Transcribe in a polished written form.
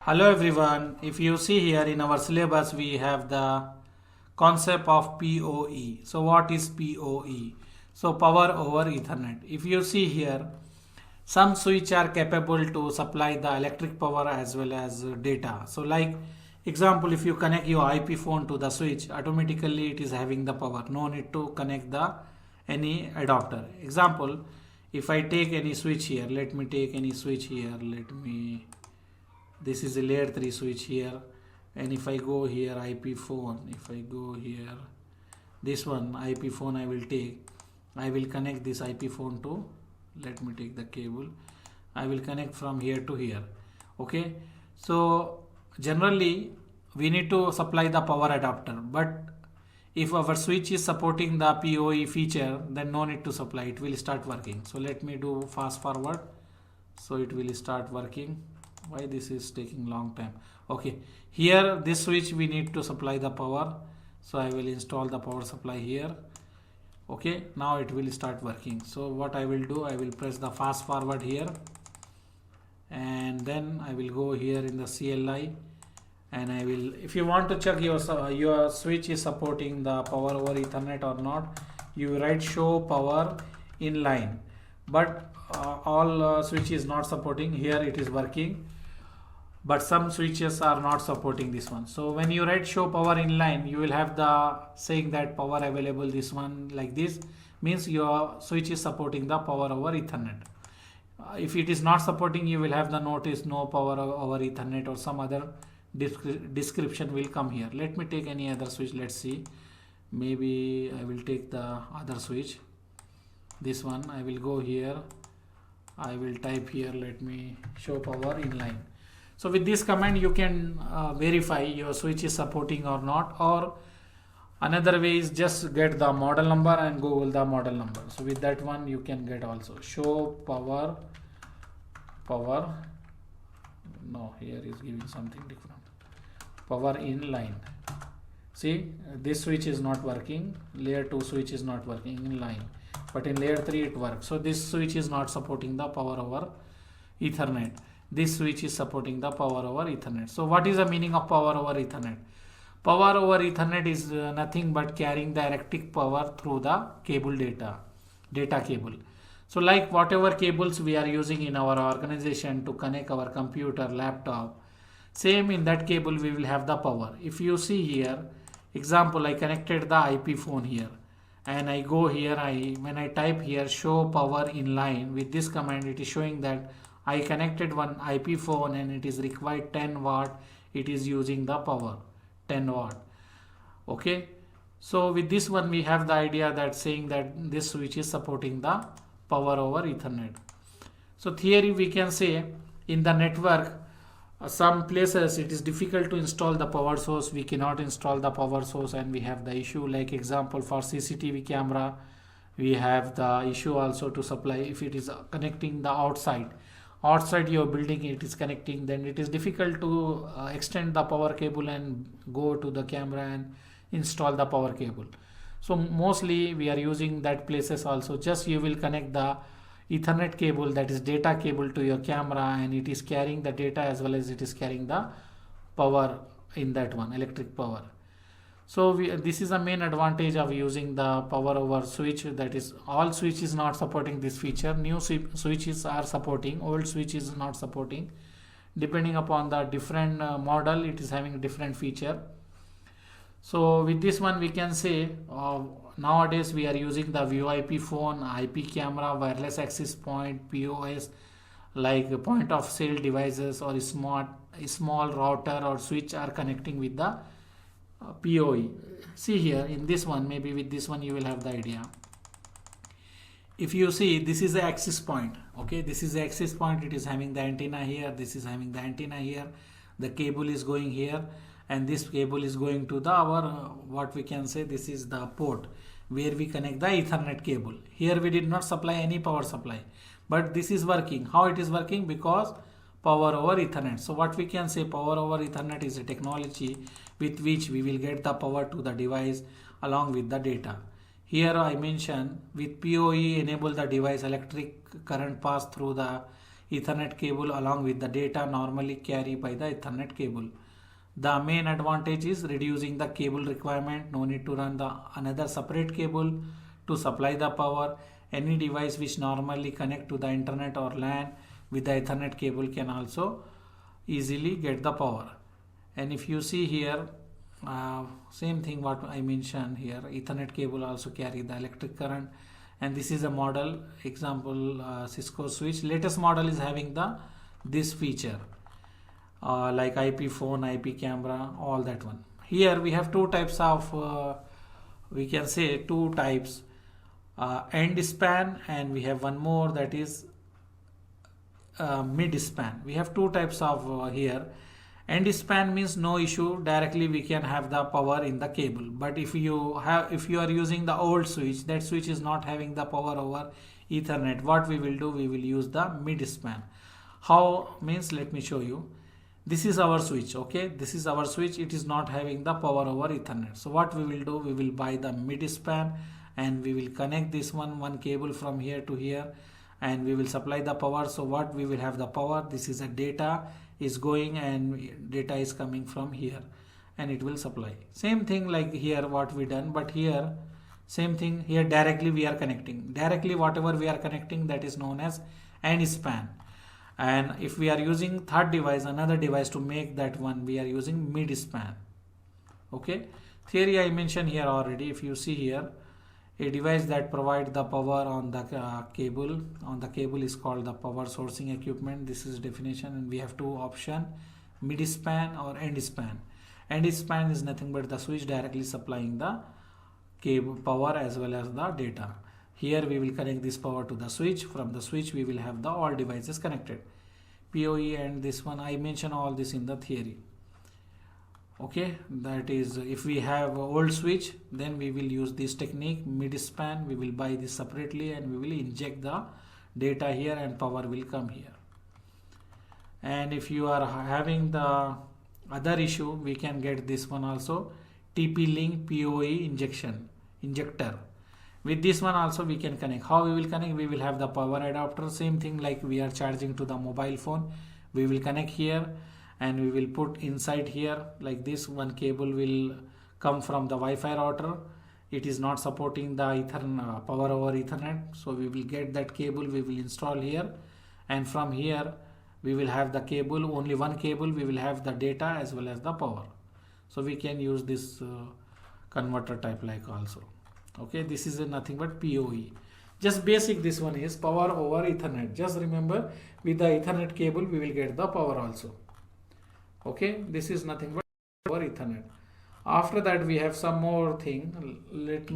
Hello everyone. If you see here in our syllabus, we have the concept of PoE. So what is PoE? So power over Ethernet. If you see here, some switch are capable to supply the electric power as well as data. So like example, if you connect your IP phone to the switch, automatically it is having the power. No need to connect the any adapter. Example, if I take any switch here, let me take any switch here. This is a layer 3 switch here, and if I go here IP phone, if I go here this one IP phone, I will connect this IP phone to, let me take the cable, I will connect from here to here. Okay, so generally we need to supply the power adapter, but if our switch is supporting the PoE feature, then no need to supply, it will start working. So let me do fast forward, so it will start working. Why this is taking long time? Okay, here this switch we need to supply the power, so I will install the power supply here. Okay, now it will start working. So what I will do, I will press the fast forward here, and then I will go here in the CLI, and I will, if you want to check your switch is supporting the power over Ethernet or not, you write show power in line, but all switch is not supporting. Here it is working, but some switches are not supporting this one. So when you write show power in line, you will have the saying that power available, this one like this means your switch is supporting the power over Ethernet. If it is not supporting, you will have the notice no power over Ethernet, or some other description will come here. Let me take any other switch. Let's see, maybe I will take the other switch, this one. I will go here, I will type here, let me show power in line. So with this command you can verify your switch is supporting or not, or another way is just get the model number and Google the model number. So with that one you can get also show power, no, here is giving something different, power in line. See, this switch is not working, layer 2 switch is not working in line, but in layer 3 it works. So this switch is not supporting the power over Ethernet. This switch is supporting the power over Ethernet. So what is the meaning of power over Ethernet? Power over Ethernet is nothing but carrying the electric power through the cable data cable. So like whatever cables we are using in our organization to connect our computer, laptop, same in that cable we will have the power. If you see here, example, I connected the IP phone here, and I go here, when I type here show power in line, with this command it is showing that I connected one IP phone and it is required 10 watt. It is using the power 10 watt. Okay. So with this one we have the idea that saying that this switch is supporting the power over Ethernet. So theory we can say in the network, some places it is difficult to install the power source. We cannot install the power source and we have the issue. Like example, for CCTV camera, we have the issue also to supply. If it is connecting the outside your building, it is connecting, then it is difficult to extend the power cable and go to the camera and install the power cable. So mostly we are using that places also. Just you will connect the Ethernet cable, that is data cable, to your camera, and it is carrying the data as well as it is carrying the power in that one, electric power. So this is the main advantage of using the power over switch. That is, all switch is not supporting this feature. New switches are supporting, old switch is not supporting. Depending upon the different model, it is having a different feature. So with this one we can say nowadays we are using the VoIP phone, IP camera, wireless access point, POS, like point of sale devices, or small router or switch are connecting with the PoE. See here in this one, maybe with this one you will have the idea. If you see, this is the access point. Okay, this is the access point. It is having the antenna here, this is having the antenna here, the cable is going here, and this cable is going to the what we can say, this is the port where we connect the Ethernet cable. Here we did not supply any power supply, but this is working. How it is working? Because power over Ethernet. So what we can say, power over Ethernet is a technology with which we will get the power to the device along with the data. Here I mentioned with PoE enable the device electric current pass through the Ethernet cable along with the data normally carried by the Ethernet cable. The main advantage is reducing the cable requirement. No need to run another separate cable to supply the power. Any device which normally connect to the internet or LAN with the Ethernet cable can also easily get the power. And if you see here, same thing what I mentioned here, Ethernet cable also carry the electric current. And this is a model example, Cisco switch. Latest model is having this feature like IP phone, IP camera, all that one. Here we have two types of we can say two types, end span, and we have one more, that is mid span. We have two types of here. End span means no issue, directly we can have the power in the cable. But if you are using the old switch, that switch is not having the power over Ethernet, what we will do, we will use the mid span. How means, let me show you. This is our switch, okay, this is our switch, it is not having the power over Ethernet. So what we will do, we will buy the mid span and we will connect this one cable from here to here, and we will supply the power. So what we will have the power, this is a data is going and data is coming from here, and it will supply. Same thing like here what we done, but here same thing, here directly we are connecting. Directly whatever we are connecting, that is known as end span. And if we are using third device, another device to make that one, we are using mid span. Okay, theory I mentioned here already. If you see here, a device that provides the power on the cable is called the power sourcing equipment. This is definition, and we have two options, mid span or end span. End span is nothing but the switch directly supplying the cable power as well as the data. Here we will connect this power to the switch. From the switch we will have the all devices connected. PoE and this one, I mentioned all this in the theory. Okay, that is, if we have old switch, then we will use this technique, mid span. We will buy this separately and we will inject the data here and power will come here. And if you are having the other issue, we can get this one also, TP-Link PoE injector. With this one also we can connect. How we will connect? We will have the power adapter, same thing like we are charging to the mobile phone. We will connect here and we will put inside here like this. One cable will come from the Wi-Fi router. It is not supporting the Ethernet power over Ethernet, so we will get that cable, we will install here, and from here we will have the cable, only one cable, we will have the data as well as the power. So we can use this converter type like also. Okay, this is nothing but PoE. Just basic, this one is power over Ethernet. Just remember, with the Ethernet cable we will get the power also. Okay, this is nothing but over Ethernet. After that we have some more thing. Let me